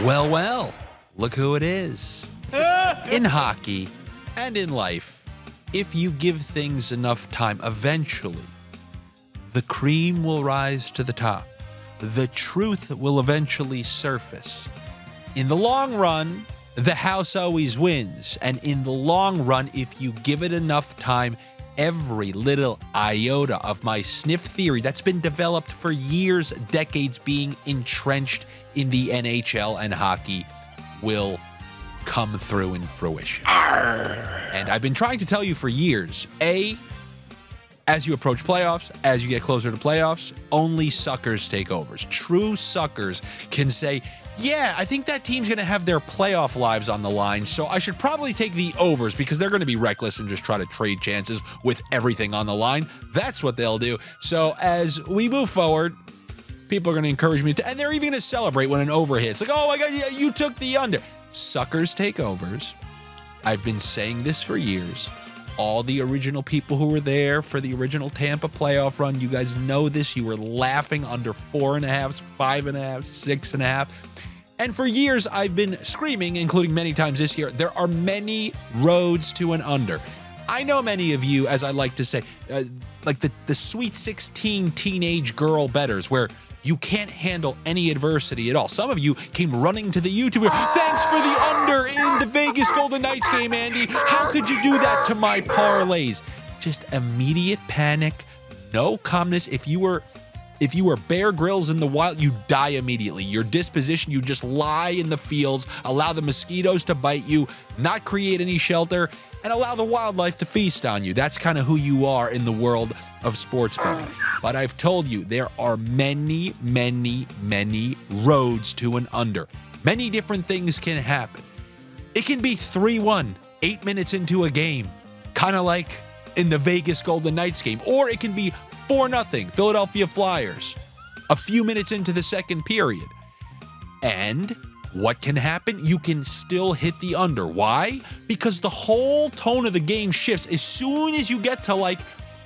Well, well, look who it is. In hockey and in life, if you give things enough time, eventually, the cream will rise to the top. The truth will eventually surface. In the long run, the house always wins. And in the long run, if you give it enough time, every little iota of my sniff theory that's been developed for years, decades, being entrenched in the NHL and hockey will come through in fruition. And I've been trying to tell you for years, as you approach playoffs, as you get closer to playoffs, only suckers take overs. True suckers can say, yeah, I think that team's going to have their playoff lives on the line, so I should probably take the overs because they're going to be reckless and just try to trade chances with everything on the line. That's what they'll do. So as we move forward, people are going to encourage me to, and they're even going to celebrate when an over hits. Like, oh my God, yeah, you took the under. Suckers take overs. I've been saying this for years. All the original people who were there for the original Tampa playoff run, you guys know this. You were laughing under 4.5, 5.5, 6.5. And for years, I've been screaming, including many times this year, there are many roads to an under. I know many of you, as I like to say, like the Sweet 16 teenage girl bettors, where you can't handle any adversity at all. Some of you came running to the YouTube. Thanks for the under in the Vegas Golden Knights game, Andy. How could you do that to my parlays? Just immediate panic, no calmness. If you were Bear Grylls in the wild, you die immediately. Your disposition, you just lie in the fields, allow the mosquitoes to bite you, not create any shelter, and allow the wildlife to feast on you. That's kind of who you are in the world of sports betting. But I've told you, there are many, many, many roads to an under. Many different things can happen. It can be 3-1, 8 minutes into a game, kind of like in the Vegas Golden Knights game. Or it can be 4-0, Philadelphia Flyers, a few minutes into the second period. And what can happen? You can still hit the under. Why? Because the whole tone of the game shifts as soon as you get to like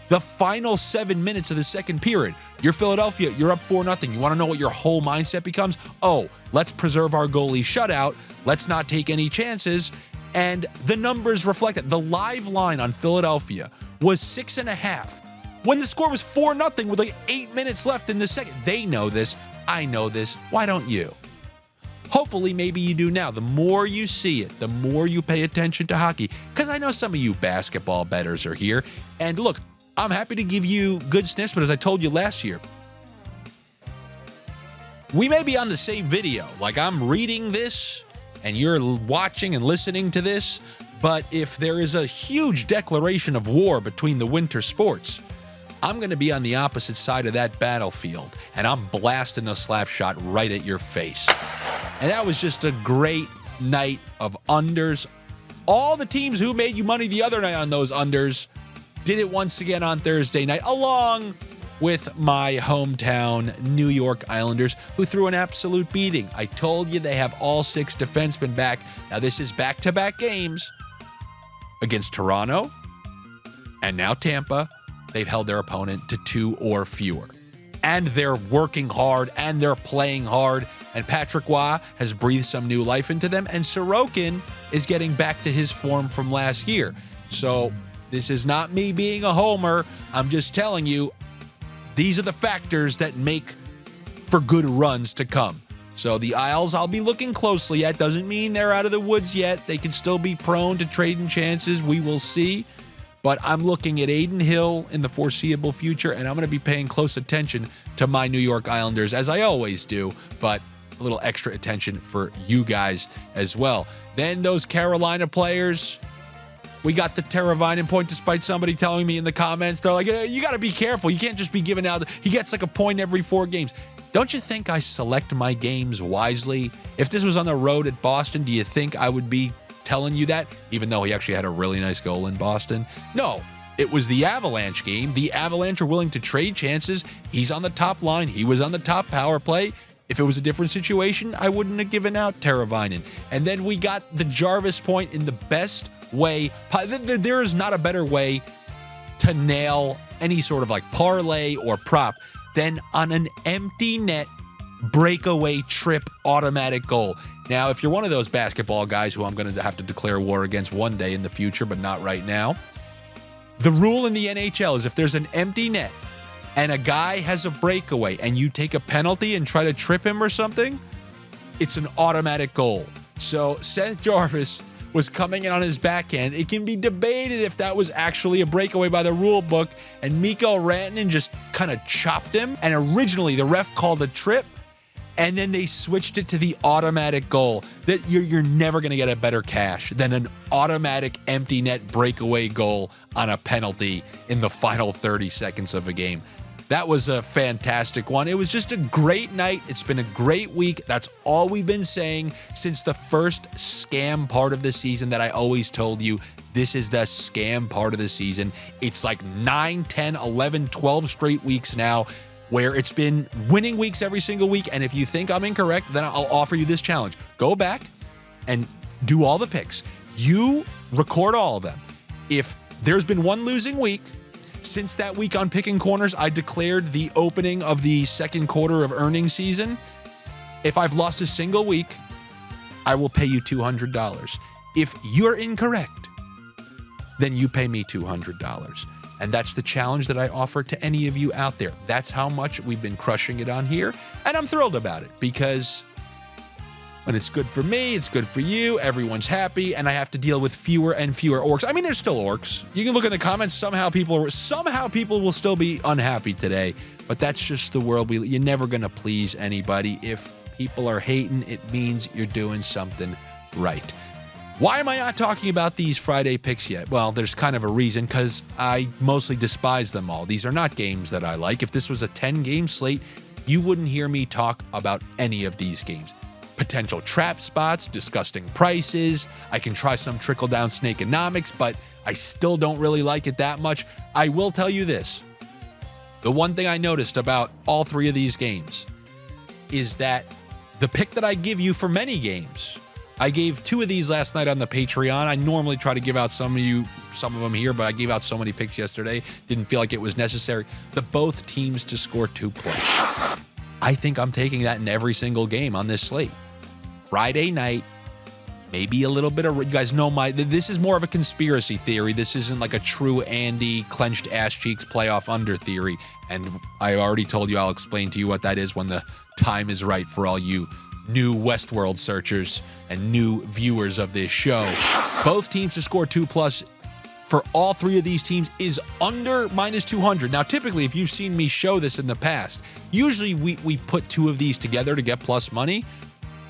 the final 7 minutes of the second period. You're Philadelphia, you're up 4-0. You want to know what your whole mindset becomes? Oh, let's preserve our goalie shutout. Let's not take any chances. And the numbers reflect it. The live line on Philadelphia was 6.5. When the score was 4-0 with like 8 minutes left in the second. They know this. I know this. Why don't you? Hopefully, maybe you do now. The more you see it, the more you pay attention to hockey. Because I know some of you basketball bettors are here. And look, I'm happy to give you good sniffs, but as I told you last year, we may be on the same video. Like, I'm reading this, and you're watching and listening to this. But if there is a huge declaration of war between the winter sports, I'm going to be on the opposite side of that battlefield, and I'm blasting a slap shot right at your face. And that was just a great night of unders. All the teams who made you money the other night on those unders did it once again on Thursday night, along with my hometown New York Islanders, who threw an absolute beating. I told you they have all 6 defensemen back. Now, this is back-to-back games against Toronto and now Tampa. They've held their opponent to 2 or fewer. And they're working hard, and they're playing hard. And Patrick Waugh has breathed some new life into them. And Sorokin is getting back to his form from last year. So this is not me being a homer. I'm just telling you, these are the factors that make for good runs to come. So the Isles I'll be looking closely at. Doesn't mean they're out of the woods yet. They can still be prone to trading chances. We will see. But I'm looking at Adin Hill in the foreseeable future, and I'm going to be paying close attention to my New York Islanders, as I always do, but a little extra attention for you guys as well. Then those Carolina players, we got the Teravainen point, despite somebody telling me in the comments, they're like, you got to be careful. You can't just be giving out. He gets like a point every 4 games. Don't you think I select my games wisely? If this was on the road at Boston, do you think I would be telling you that, even though he actually had a really nice goal in Boston? No, it was the Avalanche game. The Avalanche are willing to trade chances. He's on the top line. He was on the top power play. If it was a different situation, I wouldn't have given out Teravainen. And then we got the Jarvis point in the best way. There is not a better way to nail any sort of like parlay or prop than on an empty net breakaway trip automatic goal. Now, if you're one of those basketball guys who I'm going to have to declare war against one day in the future, but not right now, the rule in the NHL is if there's an empty net and a guy has a breakaway and you take a penalty and try to trip him or something, it's an automatic goal. So Seth Jarvis was coming in on his backhand. It can be debated if that was actually a breakaway by the rule book, and Mikko Rantanen just kind of chopped him. And originally the ref called a trip, and then they switched it to the automatic goal. That you're never going to get a better cash than an automatic empty net breakaway goal on a penalty in the final 30 seconds of a game. That was a fantastic one. It was just a great night. It's been a great week. That's all we've been saying since the first scam part of the season that I always told you. This is the scam part of the season. It's like 9, 10, 11, 12 straight weeks now where it's been winning weeks every single week. And if you think I'm incorrect, then I'll offer you this challenge. Go back and do all the picks. You record all of them. If there's been one losing week, since that week on Picking Corners, I declared the opening of the second quarter of earnings season. If I've lost a single week, I will pay you $200. If you're incorrect, then you pay me $200. And that's the challenge that I offer to any of you out there. That's how much we've been crushing it on here. And I'm thrilled about it because when it's good for me, it's good for you, everyone's happy, and I have to deal with fewer and fewer orcs. I mean, there's still orcs. You can look in the comments, somehow people will still be unhappy today, but that's just the world you're never going to please anybody. If people are hating, it means you're doing something right. Why am I not talking about these Friday picks yet? Well, there's kind of a reason, because I mostly despise them all. These are not games that I like. If this was a 10-game slate, you wouldn't hear me talk about any of these games. Potential trap spots, disgusting prices. I can try some trickle-down snakeonomics, but I still don't really like it that much. I will tell you this. The one thing I noticed about all three of these games is that the pick that I give you for many games, I gave 2 of these last night on the Patreon. I normally try to give out some of them here, but I gave out so many picks yesterday, didn't feel like it was necessary. Both teams to score 2+. I think I'm taking that in every single game on this slate. Friday night, maybe a little bit of, you guys know this is more of a conspiracy theory. This isn't like a true Andy clenched ass cheeks playoff under theory. And I already told you, I'll explain to you what that is when the time is right for all you new Westworld searchers and new viewers of this show. Both teams to score 2+ for all three of these teams is under -200. Now, typically, if you've seen me show this in the past, usually we put 2 of these together to get plus money.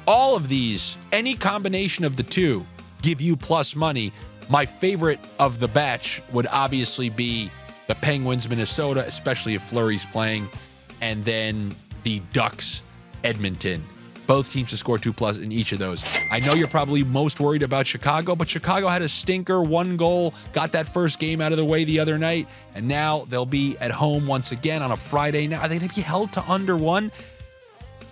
All of these, any combination of the 2, give you plus money. My favorite of the batch would obviously be the Penguins, Minnesota, especially if Fleury's playing, and then the Ducks, Edmonton. Both teams to score 2+ in each of those. I know you're probably most worried about Chicago, but Chicago had a stinker, 1 goal, got that first game out of the way the other night, and now they'll be at home once again on a Friday night. Are they going to be held to under 1?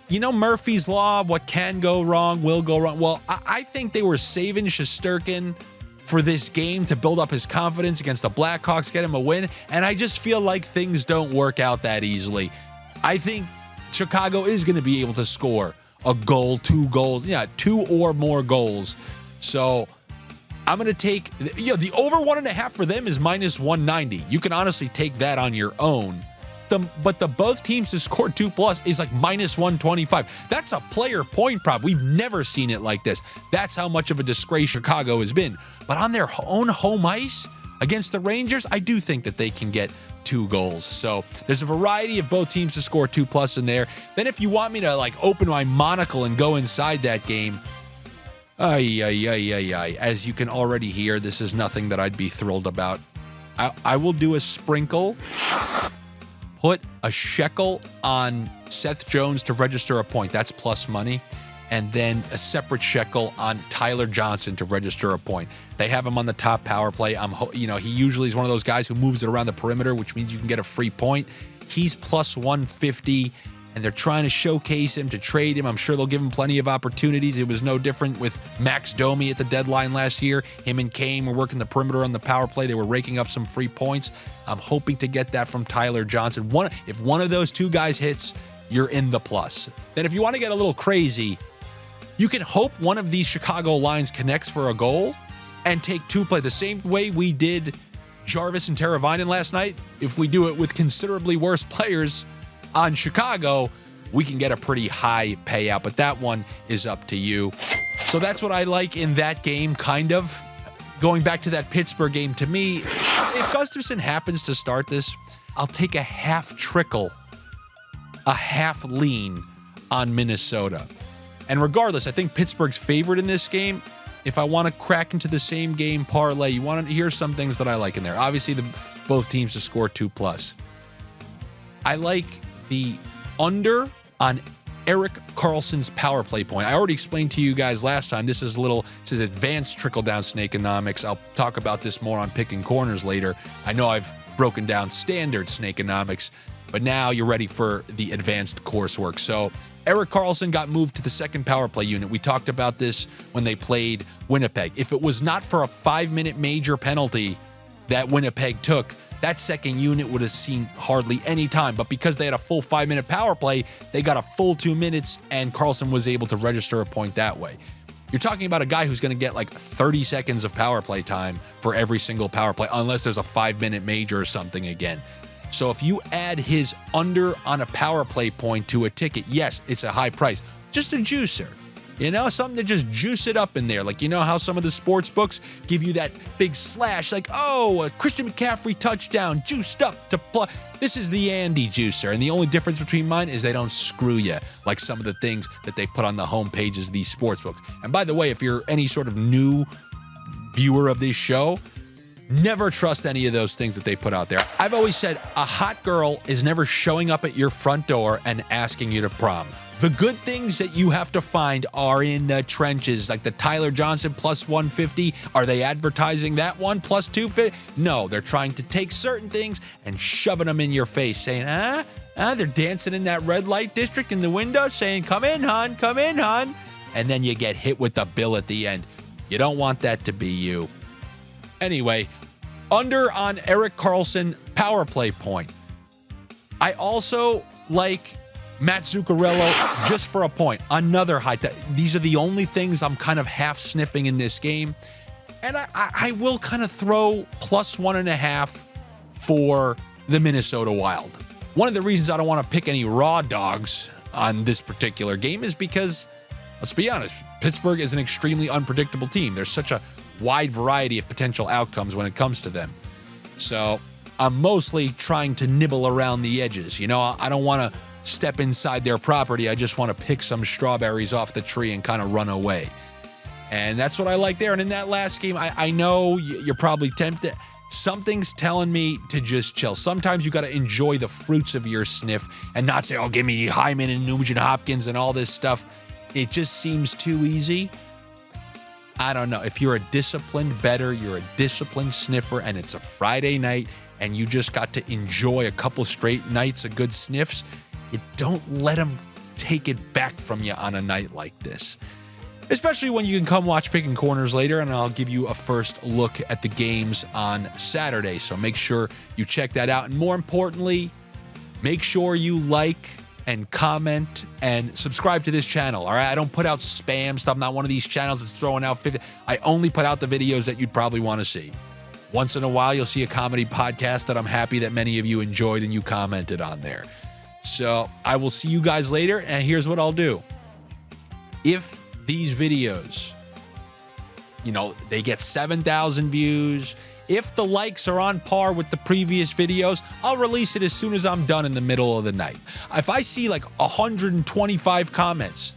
You know Murphy's Law, what can go wrong will go wrong. Well, I think they were saving Shesterkin for this game to build up his confidence against the Blackhawks, get him a win, and I just feel like things don't work out that easily. I think Chicago is going to be able to score a goal, 2 goals, 2 or more goals. So I'm going to take, the over 1.5 for them is -190. You can honestly take that on your own. But the both teams to score 2+ is like -125. That's a player point prop. We've never seen it like this. That's how much of a disgrace Chicago has been. But on their own home ice against the Rangers, I do think that they can get 2 goals. So there's a variety of both teams to score 2+ in there. Then if you want me to open my monocle and go inside that game, as you can already hear, this is nothing that I'd be thrilled about. I will do a sprinkle. Put a shekel on Seth Jones to register a point. That's plus money. And then a separate shekel on Tyler Johnson to register a point. They have him on the top power play. He usually is one of those guys who moves it around the perimeter, which means you can get a free point. He's plus 150, and they're trying to showcase him to trade him. I'm sure they'll give him plenty of opportunities. It was no different with Max Domi at the deadline last year. Him and Kane were working the perimeter on the power play. They were raking up some free points. I'm hoping to get that from Tyler Johnson. If one of those 2 guys hits, you're in the plus. Then if you want to get a little crazy, you can hope one of these Chicago lines connects for a goal and take two play the same way we did Jarvis and Teravainen last night. If we do it with considerably worse players on Chicago, we can get a pretty high payout, but that one is up to you. So that's what I like in that game, kind of. Going back to that Pittsburgh game, to me, if Gustafsson happens to start this, I'll take a half trickle, a half lean on Minnesota. And regardless, I think Pittsburgh's favored in this game. If I want to crack into the same game parlay, you want to hear some things that I like in there. Obviously, both teams to score 2+. I like the under on Erik Karlsson's power play point. I already explained to you guys last time. This is advanced trickle-down snakeonomics. I'll talk about this more on Picking Corners later. I know I've broken down standard snakeonomics, but now you're ready for the advanced coursework. So Erik Karlsson got moved to the second power play unit. We talked about this when they played Winnipeg. If it was not for a 5-minute major penalty that Winnipeg took, that second unit would have seen hardly any time. But because they had a full 5-minute power play, they got a full 2 minutes, and Karlsson was able to register a point that way. You're talking about a guy who's going to get like 30 seconds of power play time for every single power play, unless there's a 5-minute major or something again. So if you add his under on a power play point to a ticket, yes, it's a high price. Just a juicer. You know, something to just juice it up in there. Like, you know how some of the sports books give you that big slash, like, oh, a Christian McCaffrey touchdown, juiced up to play. This is the Andy juicer. And the only difference between mine is they don't screw you like some of the things that they put on the home pages of these sports books. And by the way, if you're any sort of new viewer of this show, never trust any of those things that they put out there. I've always said a hot girl is never showing up at your front door and asking you to prom. The good things that you have to find are in the trenches, like the Tyler Johnson plus 150. Are they advertising that one plus 250? No, they're trying to take certain things and shoving them in your face, saying, they're dancing in that red light district in the window, saying, come in, hon, come in, hon. And then you get hit with the bill at the end. You don't want that to be you. Anyway, under on Erik Karlsson power play point. I also like Matt Zuccarello just for a point. Another high. These are the only things I'm kind of half sniffing in this game. And I will kind of throw plus 1.5 for the Minnesota Wild. One of the reasons I don't want to pick any raw dogs on this particular game is because, let's be honest, Pittsburgh is an extremely unpredictable team. There's such a wide variety of potential outcomes when it comes to them. So I'm mostly trying to nibble around the edges. You know, I don't want to step inside their property. I just want to pick some strawberries off the tree and kind of run away. And that's what I like there. And in that last game, I know you're probably tempted. Something's telling me to just chill. Sometimes you got to enjoy the fruits of your sniff and not say, oh, give me Hyman and Nugent Hopkins and all this stuff. It just seems too easy. I don't know. If you're a disciplined bettor, you're a disciplined sniffer, and it's a Friday night, and you just got to enjoy a couple straight nights of good sniffs, you don't let them take it back from you on a night like this. Especially when you can come watch Picking Corners later, and I'll give you a first look at the games on Saturday. So make sure you check that out. And more importantly, make sure you like and comment and subscribe to this channel. All right, I don't put out spam stuff. I'm not one of these channels that's throwing out 50. I only put out the videos that you'd probably want to see. Once in a while, you'll see a comedy podcast that I'm happy that many of you enjoyed and you commented on there. So I will see you guys later. And here's what I'll do. If these videos, you know, they get 7,000 views, if the likes are on par with the previous videos, I'll release it as soon as I'm done in the middle of the night. If I see like 125 comments,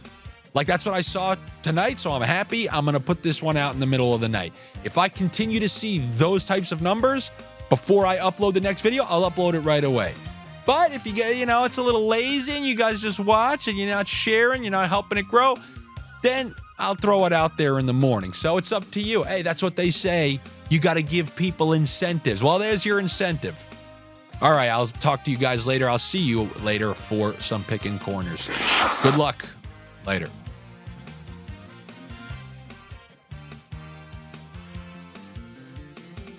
like that's what I saw tonight, so I'm happy, I'm going to put this one out in the middle of the night. If I continue to see those types of numbers before I upload the next video, I'll upload it right away. But if you get, you know, it's a little lazy and you guys just watch and you're not sharing, you're not helping it grow, then I'll throw it out there in the morning. So it's up to you. Hey, that's what they say. You got to give people incentives. Well, there's your incentive. All right, I'll talk to you guys later. I'll see you later for some Picking Corners. Good luck. Later.